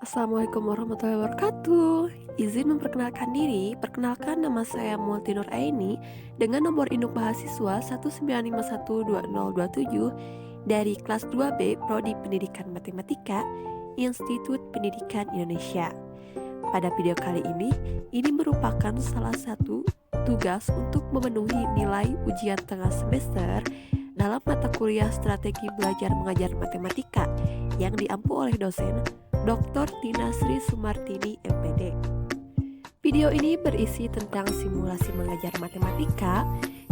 Assalamualaikum warahmatullahi wabarakatuh. Izin memperkenalkan diri, perkenalkan nama saya Multinur Aini dengan nomor induk mahasiswa 195120027 dari kelas 2B Prodi Pendidikan Matematika, Institut Pendidikan Indonesia. Pada video kali ini merupakan salah satu tugas untuk memenuhi nilai ujian tengah semester dalam mata kuliah Strategi Belajar Mengajar Matematika yang diampu oleh dosen Dr. Tina Sri Sumartini, MPD. Video ini berisi tentang simulasi mengajar matematika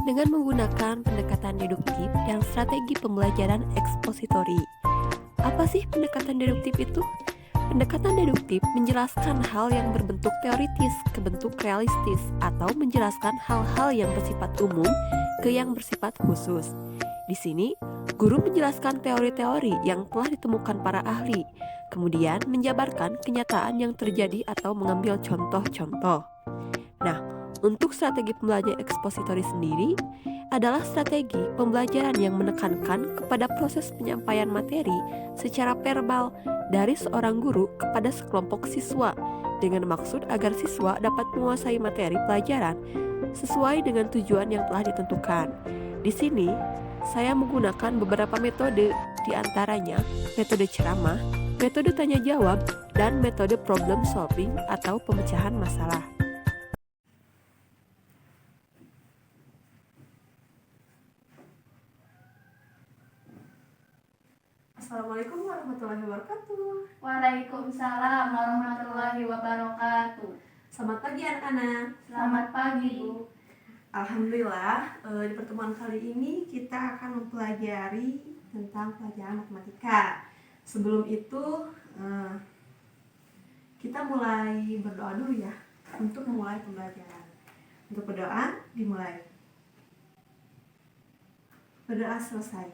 dengan menggunakan pendekatan deduktif dan strategi pembelajaran ekspositori. Apa sih pendekatan deduktif itu? Pendekatan deduktif menjelaskan hal yang berbentuk teoritis ke bentuk realistis atau menjelaskan hal-hal yang bersifat umum ke yang bersifat khusus. Di sini, guru menjelaskan teori-teori yang telah ditemukan para ahli, kemudian menjabarkan kenyataan yang terjadi atau mengambil contoh-contoh. Nah, untuk strategi pembelajaran ekspositori sendiri adalah strategi pembelajaran yang menekankan kepada proses penyampaian materi secara verbal dari seorang guru kepada sekelompok siswa dengan maksud agar siswa dapat menguasai materi pelajaran sesuai dengan tujuan yang telah ditentukan. Di sini, saya menggunakan beberapa metode, diantaranya metode ceramah, metode tanya jawab, dan metode problem solving atau pemecahan masalah. Assalamualaikum warahmatullahi wabarakatuh. Waalaikumsalam warahmatullahi wabarakatuh. Selamat pagi anak-anak. Selamat pagi, Bu. Alhamdulillah, di pertemuan kali ini kita akan mempelajari tentang pelajaran matematika. Sebelum itu, kita mulai berdoa dulu ya, untuk memulai pembelajaran. Untuk berdoa, dimulai. Berdoa selesai.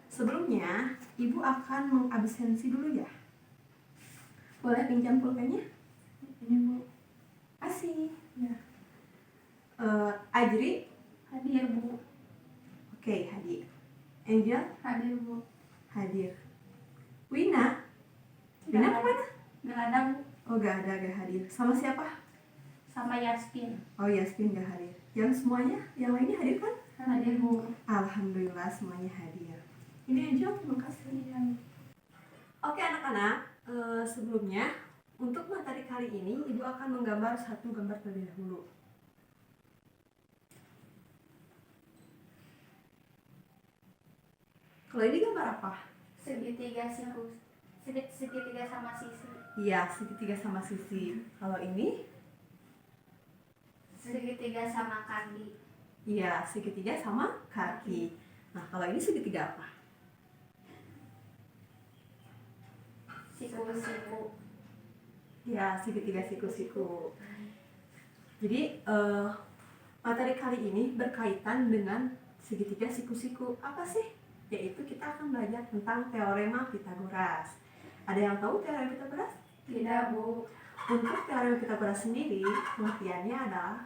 Sebelumnya, Ibu akan mengabsensi dulu ya. Boleh pinjam pulpennya? Ini, Bu. Asih. Ya. Ajri? Hadir, Bu. Oke, hadir. Angel? Hadir, Bu. Hadir. Wina? Wina kemana? Gak ada, Bu. Oh, gak hadir. Sama siapa? Sama Yasmin. Oh, Yasmin gak hadir. Yang semuanya, yang lainnya hadir kan? Hadir, Bu. Alhamdulillah semuanya hadir. Ini Angel, terima kasih. Oke anak-anak, sebelumnya untuk materi kali ini Ibu akan menggambar satu gambar terlebih dahulu. Kalau ini gambar apa? Segitiga sama sisi. Iya, segitiga sama sisi. Kalau ini? Segitiga sama kaki. Iya, segitiga sama kaki. Nah, kalau ini segitiga apa? Siku-siku. Ya, segitiga siku-siku. Jadi, materi kali ini berkaitan dengan segitiga siku-siku. Apa sih? Yaitu kita akan belajar tentang teorema Pythagoras. Ada yang tahu teorema Pythagoras? Tidak, Bu. Untuk teorema Pythagoras sendiri, pengertiannya adalah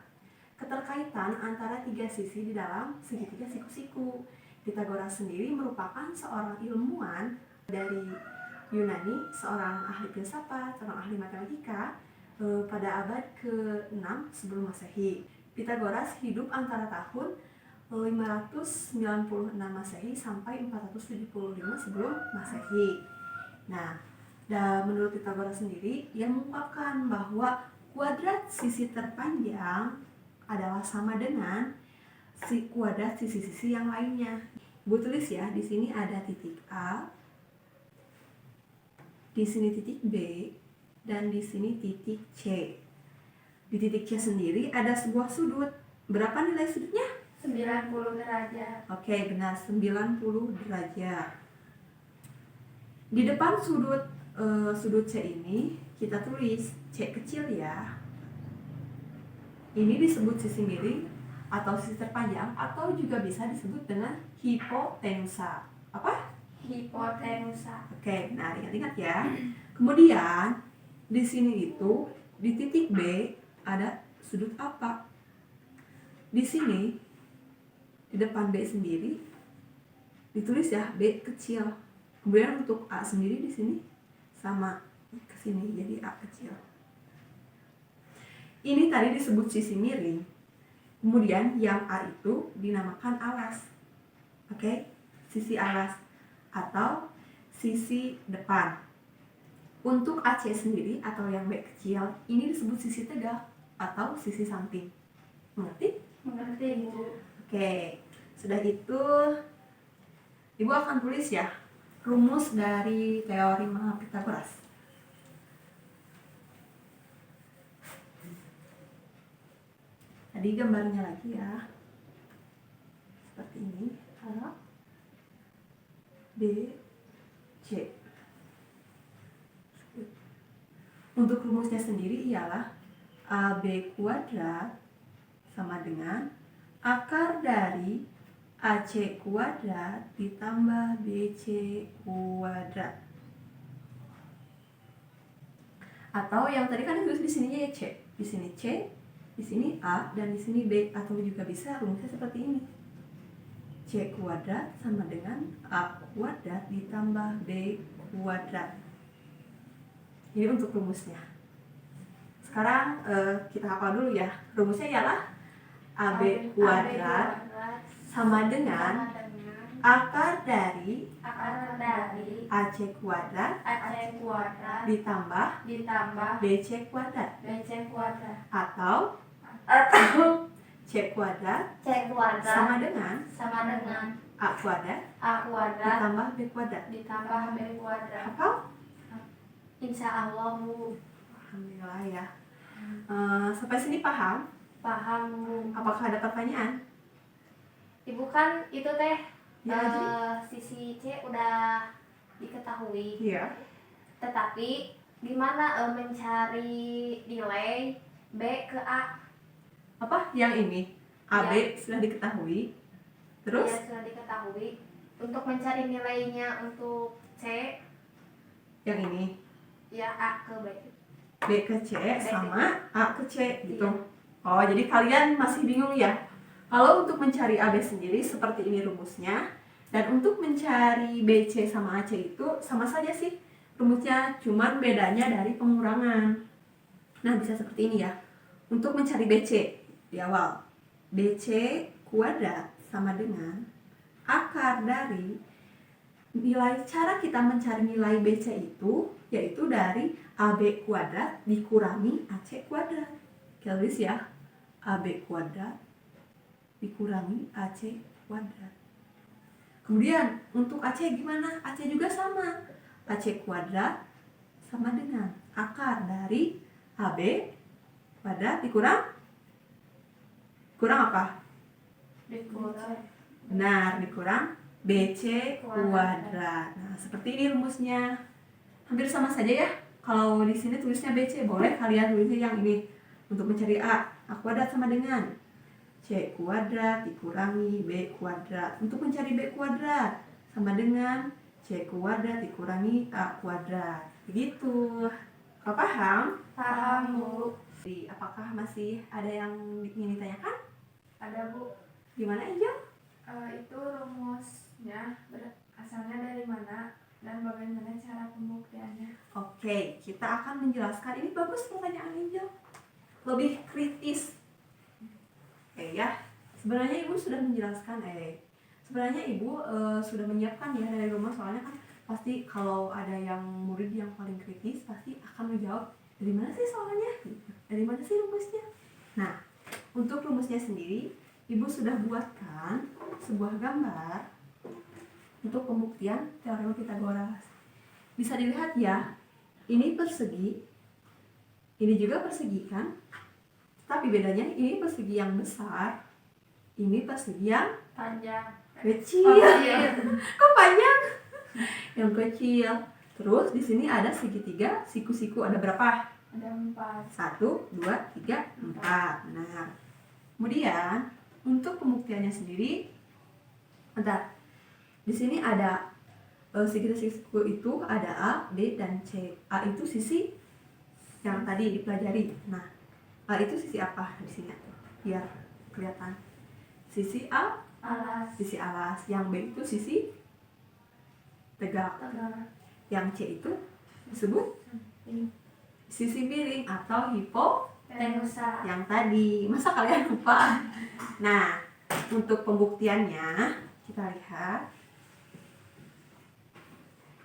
keterkaitan antara tiga sisi di dalam segitiga siku-siku. Pythagoras sendiri merupakan seorang ilmuwan dari Yunani, seorang ahli filsafat, seorang ahli matematika pada abad ke-6 sebelum Masehi. Pythagoras hidup antara tahun 596 Masehi sampai 475 sebelum Masehi. Nah, menurut Pythagoras sendiri, ia mengungkapkan bahwa kuadrat sisi terpanjang adalah sama dengan kuadrat sisi-sisi yang lainnya. Ibu tulis ya, di sini ada titik A, di sini titik B, dan di sini titik C. Di titik C sendiri ada sebuah sudut. Berapa nilai sudutnya? 90 derajat. Oke, benar, 90 derajat. Di depan sudut C ini kita tulis C kecil ya. Ini disebut sisi miring atau sisi terpanjang, atau juga bisa disebut dengan hipotenusa. Apa? Hipotenusa. Oke, nah ingat-ingat ya. Kemudian di sini itu di titik B ada sudut apa? Di sini di depan B sendiri ditulis ya B kecil. Kemudian untuk A sendiri di sini sama ke sini jadi A kecil. Ini tadi disebut sisi miring. Kemudian yang A itu dinamakan alas. Oke? Sisi alas atau sisi depan. Untuk AC sendiri atau yang B kecil, ini disebut sisi tegak atau sisi samping. Mengerti? Mengerti, Bu. Oke. Sudah itu Ibu akan tulis ya rumus dari teorema Pythagoras. Tadi gambarnya lagi ya. Seperti ini. A, B, C. Untuk rumusnya sendiri ialah AB kuadrat sama dengan akar dari AC kuadrat ditambah BC kuadrat. Atau yang tadi kan ditulis di sininya ya C, di sini C, di sini A, dan di sini B. Atau juga bisa rumusnya seperti ini. C kuadrat sama dengan A kuadrat ditambah B kuadrat. Ini untuk rumusnya. Sekarang kita hafal dulu ya. Rumusnya ialah AB kuadrat sama dengan akar dari AC kuadrat ditambah BC kuadrat. Atau C kuadrat sama dengan A kuadrat ditambah B kuadrat. Hafal? Insya Allah, Bu. Alhamdulillah ya. Sampai sini paham? Paham, Bu. Apakah ada pertanyaan? Ibu kan itu teh Ya, jadi? sisi C udah diketahui. Iya. Tetapi gimana mencari nilai B ke A? Apa? Yang ini? AB sudah diketahui. Terus? Ya, sudah diketahui. Untuk mencari nilainya untuk C, Yang ini? ya A ke B. B ke C sama A ke C gitu. Iya. Oh, jadi kalian masih bingung ya? Kalau untuk mencari AB sendiri seperti ini rumusnya. Dan untuk mencari BC sama AC itu sama saja sih rumusnya, cuman bedanya dari pengurangan. Nah, bisa seperti ini ya. Untuk mencari BC di awal, BC kuadrat sama dengan akar dari nilai, cara kita mencari nilai BC itu yaitu dari AB kuadrat dikurangi AC kuadrat. Kita tulis ya, AB kuadrat dikurangi AC kuadrat. Kemudian untuk AC gimana? AC juga sama. AC kuadrat sama dengan akar dari AB kuadrat dikurang apa? Dikurang. Benar, dikurang BC kuadrat. Nah, seperti ini rumusnya. Hampir sama saja ya. Kalau di sini tulisnya BC, boleh kalian tulisnya yang ini. Untuk mencari A kuadrat sama dengan C kuadrat dikurangi B kuadrat. Untuk mencari B kuadrat sama dengan C kuadrat dikurangi A kuadrat. Begitu. Kau paham? Paham, Bu. Jadi, apakah masih ada yang ingin ditanyakan? Ada, Bu. Gimana, Angel? Itu rumusnya asalnya dari mana dan bagaimana cara pembuktiannya? Oke, kita akan menjelaskan. Ini bagus pertanyaan Angel. Lebih kritis. Oke ya, sebenarnya Ibu sudah menjelaskan. Sebenarnya Ibu sudah menyiapkan ya dari rumah, soalnya kan pasti kalau ada yang murid yang paling kritis pasti akan menjawab dari mana sih soalnya, dari mana sih rumusnya. Nah, untuk rumusnya sendiri Ibu sudah buatkan sebuah gambar untuk pembuktian teorema Pythagoras. Bisa dilihat ya, ini persegi, ini juga persegi kan, tapi bedanya ini persegi yang besar, ini persegi yang Panjang. kecil. Kok panjang? Yang kecil. Terus di sini ada segitiga, siku-siku ada berapa? Ada 4. 1, 2, 3, 4. Benar. Kemudian untuk pembuktiannya sendiri, bentar. Di sini ada segitiga-siku itu ada A, B, dan C. A itu sisi yang tadi dipelajari. Nah, A itu sisi apa di sini? Biar kelihatan. Sisi A, Alas. sisi alas. Yang B itu sisi tegak. Tegak. Yang C itu disebut Sisi miring atau Tenusa. yang tadi. Masa kalian lupa? Nah, untuk pembuktiannya kita lihat.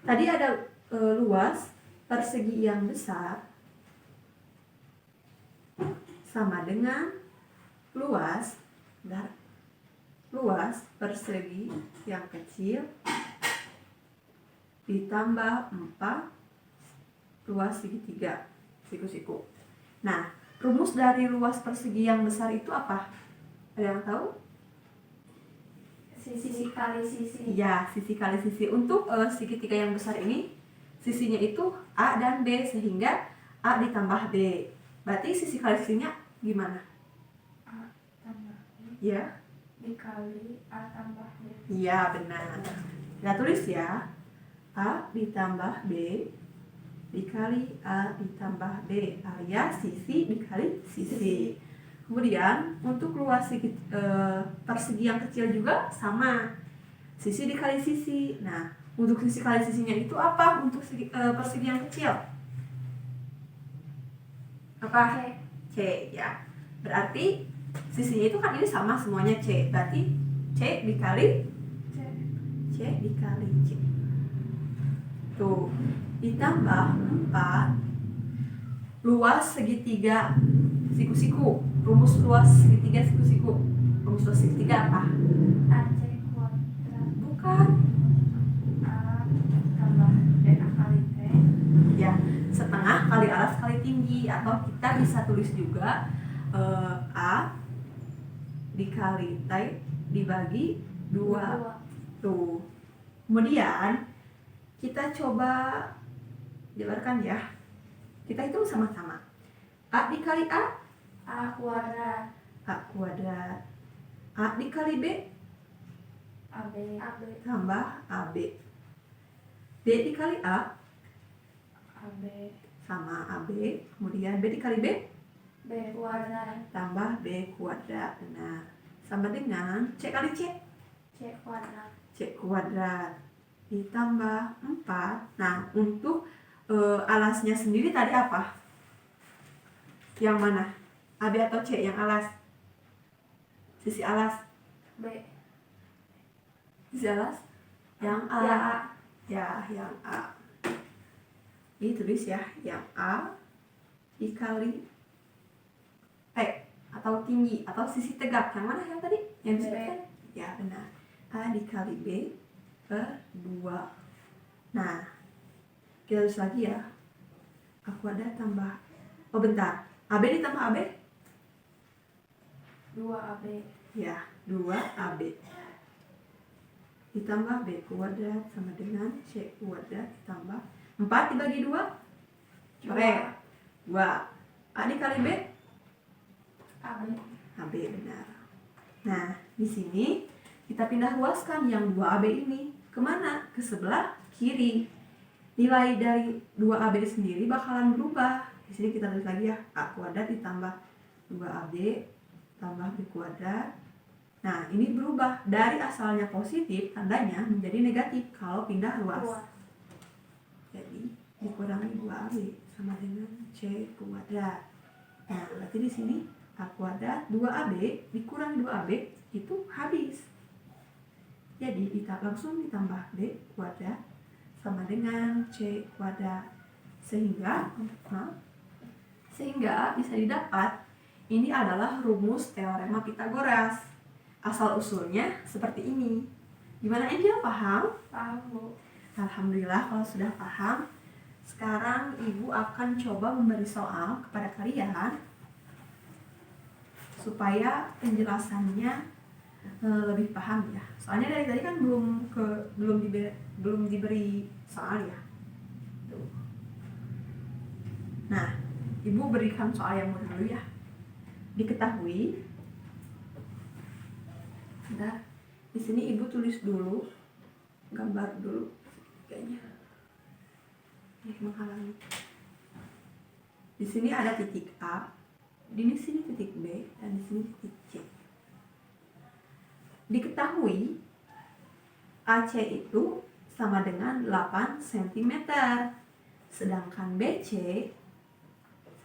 Tadi ada luas persegi yang besar sama dengan luas persegi yang kecil ditambah 4 luas segitiga siku-siku. Nah, rumus dari luas persegi yang besar itu apa? Ada yang tahu? Sisi kali sisi. Ya, sisi kali sisi. Untuk segitiga yang besar ini, sisinya itu A dan B, sehingga A ditambah B. Berarti sisi kali sisinya gimana? A tambah B Ya. dikali A tambah B. Iya, benar. Kita tulis ya. A ditambah B dikali A ditambah B, alias sisi dikali sisi. Kemudian untuk luas persegi yang kecil juga sama, sisi dikali sisi. Nah, untuk sisi kali sisinya itu apa untuk persegi yang kecil? Apa? C ya. Berarti sisinya itu kan ini sama semuanya C. Berarti C dikali C. Tuh, ditambah 4 luas segitiga siku-siku. Rumus luas segitiga siku-siku. Rumus luas segitiga apa? AC kuadrat. Bukan. A tambah B kali T. Ya, setengah kali alas kali tinggi. Atau kita bisa tulis juga A dikali T dibagi 2. Tuh. Kemudian kita coba jabarkan ya. Kita hitung sama-sama. A dikali A kuadrat. A kuadrat. A dikali B AB tambah AB. B dikali A AB sama AB. Kemudian B dikali B B kuadrat tambah B kuadrat. Nah, sama dengan C kali C. C kuadrat. C kuadrat ditambah 4. Nah, untuk alasnya sendiri tadi apa? Yang mana? AB atau C yang alas? Sisi alas. B. Sisi alas? Yang A. Yang A. Ya, yang A. Ini tulis ya, yang A dikali T atau tinggi atau sisi tegak. Yang mana yang tadi? Yang B. disebutkan? Ya, benar. A dikali B per 2. Nah, kita tulis lagi ya. A kuadrat tambah, oh bentar, AB ditambah AB? 2AB. Ya, 2AB ditambah B kuadrat sama dengan C kuadrat ditambah 4 dibagi 2 corek 2. A dikali B AB. AB, benar. Nah, di sini kita pindah luaskan yang 2AB ini kemana? Ke sebelah kiri. Nilai dari 2AB sendiri bakalan berubah. Di sini kita tulis lagi ya, A kuadrat ditambah 2AB tambah B kuadrat. Nah, ini berubah dari asalnya positif, tandanya menjadi negatif kalau pindah luas. Jadi, dikurangi 2AB sama dengan C kuadrat. Nah, berarti di sini A kuadrat 2AB dikurangi 2AB itu habis. Jadi, kita langsung ditambah B kuadrat sama dengan C kuadrat. Sehingga bisa didapat ini adalah rumus teorema Pitagoras. Asal usulnya seperti ini. Gimana Angel, paham? Paham, Bu. Alhamdulillah kalau sudah paham. Sekarang Ibu akan coba memberi soal kepada kalian supaya penjelasannya lebih paham ya. Soalnya dari tadi kan belum diberi soal ya. Tuh. Nah, Ibu berikan soal yang mudah dulu ya. Diketahui. Bentar. Di sini Ibu tulis dulu, gambar dulu kayaknya. Menghalangi. Di sini ada titik A, di sini titik B, dan di sini titik C. Diketahui AC itu sama dengan 8 cm. Sedangkan BC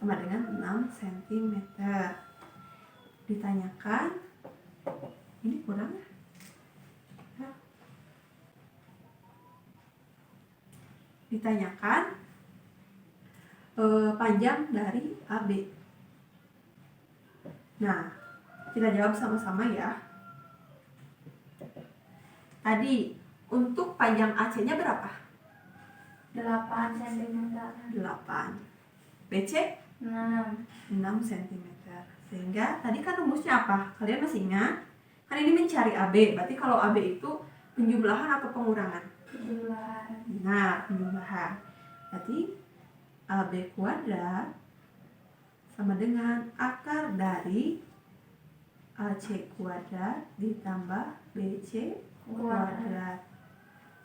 sama dengan 6 cm. Ditanyakan, ini kurang ya? Ditanyakan panjang dari AB. Nah, kita jawab sama-sama ya. Tadi untuk panjang AC-nya berapa? 8 cm. 8. BC 6. 6 cm. Sehingga tadi kan rumusnya apa? Kalian masih ingat? Kan ini mencari AB. Berarti kalau AB itu penjumlahan atau pengurangan? Penjumlahan. Nah, penjumlahan. Berarti AB kuadrat sama dengan akar dari AC kuadrat ditambah BC kuadrat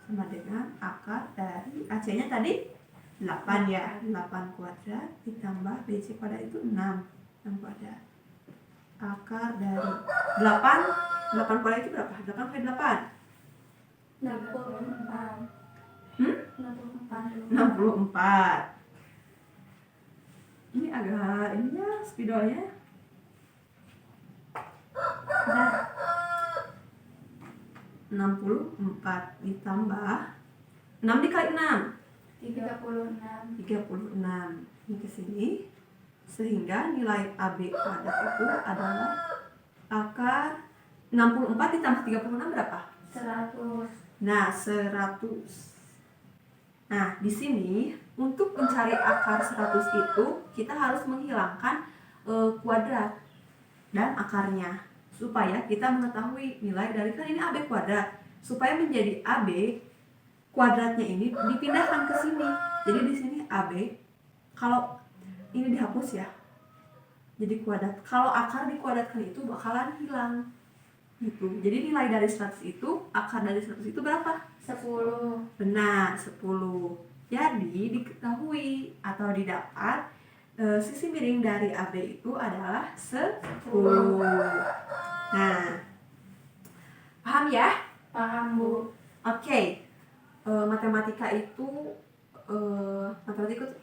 sama dengan akar dari AC-nya tadi 8 ya. 8 kuadrat ditambah BC kuadrat itu 6 kuadrat. Akar dari 8 kuadrat itu berapa? 8 kali 8 64. 64. Ini agak ini ya spidolnya. Nah, 64 ditambah 6 dikali 6 36. 36. Ini ke sini. Sehingga nilai AB kuadrat itu adalah akar 64 ditambah 36 berapa? 100. Nah, 100. Nah, di sini untuk mencari akar 100 itu kita harus menghilangkan kuadrat dan akarnya supaya kita mengetahui nilai dari, kan ini AB kuadrat. Supaya menjadi AB kuadratnya ini dipindahkan ke sini. Jadi di sini AB, kalau ini dihapus ya. Jadi kuadrat. Kalau akar dikuadratkan itu bakalan hilang. Gitu. Jadi nilai dari 100 itu, akar dari 100 itu berapa? 10. Benar, 10. Jadi diketahui atau didapat sisi miring dari AB itu adalah 10. Nah, paham ya? Paham, Bu. Oke. Matematika itu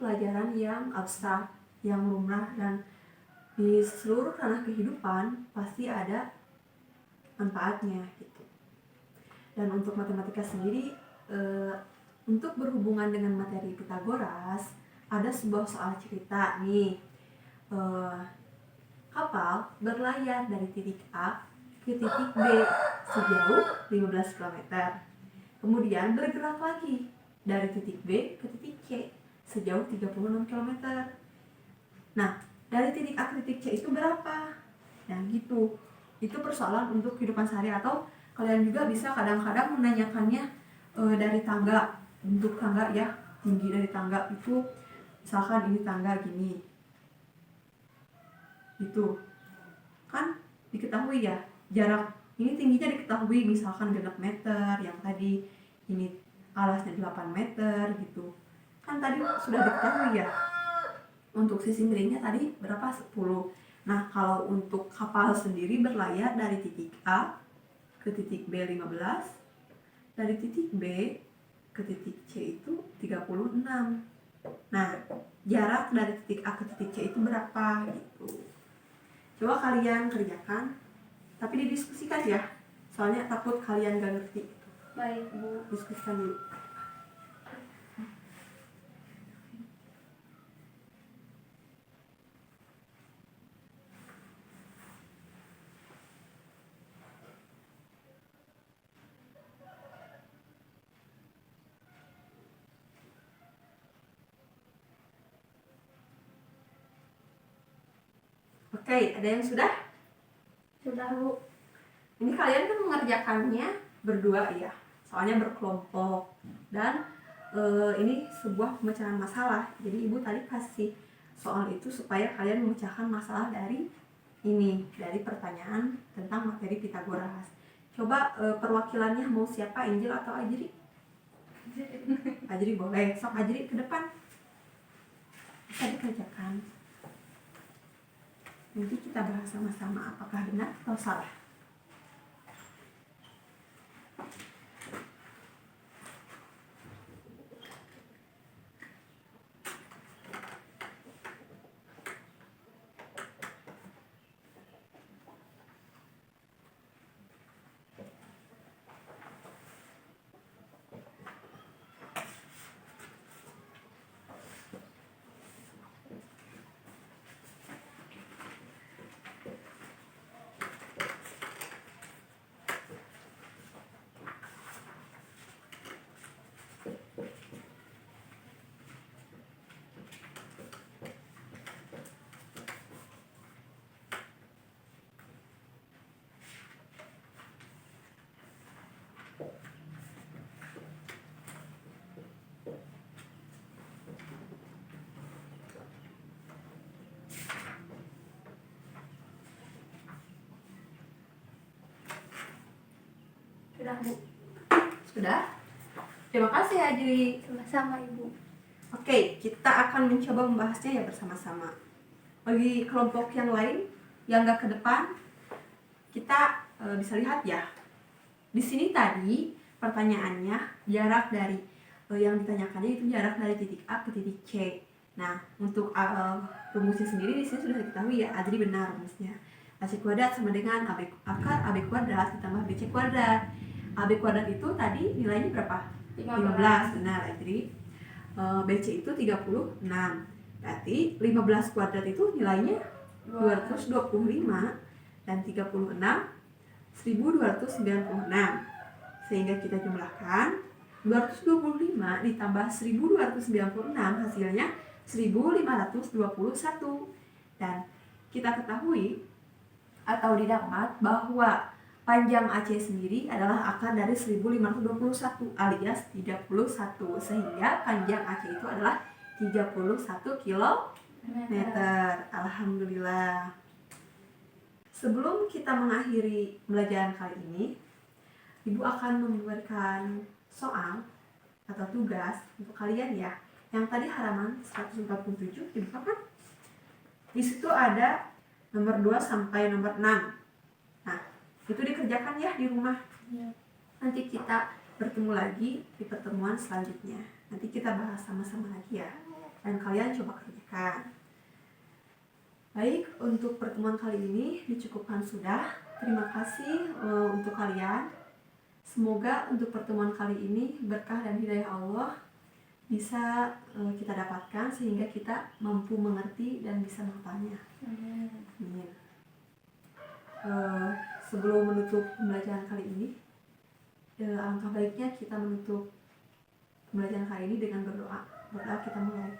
pelajaran yang abstrak, yang lumrah, dan di seluruh ranah kehidupan pasti ada manfaatnya gitu. Dan untuk matematika sendiri, untuk berhubungan dengan materi Pitagoras, ada sebuah soal cerita nih. Kapal berlayar dari titik A ke titik B sejauh 15 km. Kemudian bergerak lagi dari titik B ke titik C sejauh 36 km. Nah, dari titik A ke titik C itu berapa? Nah, gitu. Itu persoalan untuk kehidupan sehari, atau kalian juga bisa kadang-kadang menanyakannya dari tangga, bentuk tangga ya, tinggi dari tangga itu misalkan ini tangga gini. Itu kan diketahui ya, jarak ini tingginya diketahui, misalkan 6 meter, yang tadi ini alasnya 8 meter gitu. Kan tadi sudah diketahui ya. Untuk sisi miringnya tadi berapa? 10. Nah, kalau untuk kapal sendiri berlayar dari titik A ke titik B 15, dari titik B ke titik C itu 36. Nah, jarak dari titik A ke titik C itu berapa gitu. Coba kalian kerjakan, tapi didiskusikan ya. Soalnya takut kalian gak ngerti. Baik, Bu. Diskusikan dulu. Oke, ada yang sudah? Sudah, Bu. Ini kalian kan mengerjakannya berdua ya, soalnya berkelompok. Dan ini sebuah pemecahan masalah. Jadi ibu tadi kasih soal itu supaya kalian memecahkan masalah dari ini, dari pertanyaan tentang materi Pitagoras. Coba perwakilannya mau siapa, Angel atau Ajri? Ajri boleh, sok Ajri ke depan. Bisa dikerjakan. Nanti kita bahas sama-sama apakah benar atau salah. Sudah, Bu. Sudah? Terima kasih Ajri. Sama-sama, Ibu. Oke, kita akan mencoba membahasnya ya bersama-sama. Bagi kelompok yang lain yang nggak ke depan, kita bisa lihat ya. Di sini tadi pertanyaannya jarak dari yang ditanyakannya itu jarak dari titik A ke titik C. Nah, untuk rumusnya sendiri di sini sudah diketahui ya, Adri benar rumusnya. AC kuadrat sama dengan akar AB kuadrat ditambah BC kuadrat. AB kuadrat itu tadi nilainya berapa? 15. Benar, Adri. BC itu 36. Berarti 15 kuadrat itu nilainya 225 dan 36 1296. Sehingga kita jumlahkan 225 ditambah 1296 hasilnya 1521. Dan kita ketahui atau didapat bahwa panjang AC sendiri adalah akar dari 1521 alias 31, sehingga panjang AC itu adalah 31 kilometer. Alhamdulillah. Sebelum kita mengakhiri pembelajaran kali ini, Ibu akan memberikan soal atau tugas untuk kalian ya. Yang tadi halaman 147 dibuka kan? Di situ ada nomor 2 sampai nomor 6. Nah, itu dikerjakan ya di rumah. Ya. Nanti kita bertemu lagi di pertemuan selanjutnya. Nanti kita bahas sama-sama lagi ya. Dan kalian coba kerjakan. Baik, untuk pertemuan kali ini dicukupkan sudah. Terima kasih untuk kalian. Semoga untuk pertemuan kali ini berkah dan hidayah Allah bisa kita dapatkan sehingga kita mampu mengerti dan bisa menghafalnya. Amin. Sebelum menutup pembelajaran kali ini, alangkah baiknya kita menutup pembelajaran kali ini dengan berdoa. Berdoa kita mulai.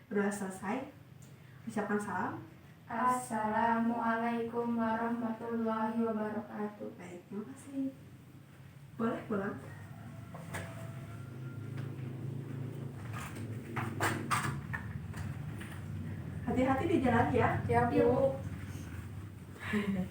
Berdoa selesai, ucapkan salam. Assalamualaikum warahmatullahi wabarakatuh. Baik, terima kasih. Boleh pulang. Hati-hati di jalan ya. Ya, Bu. Yuk.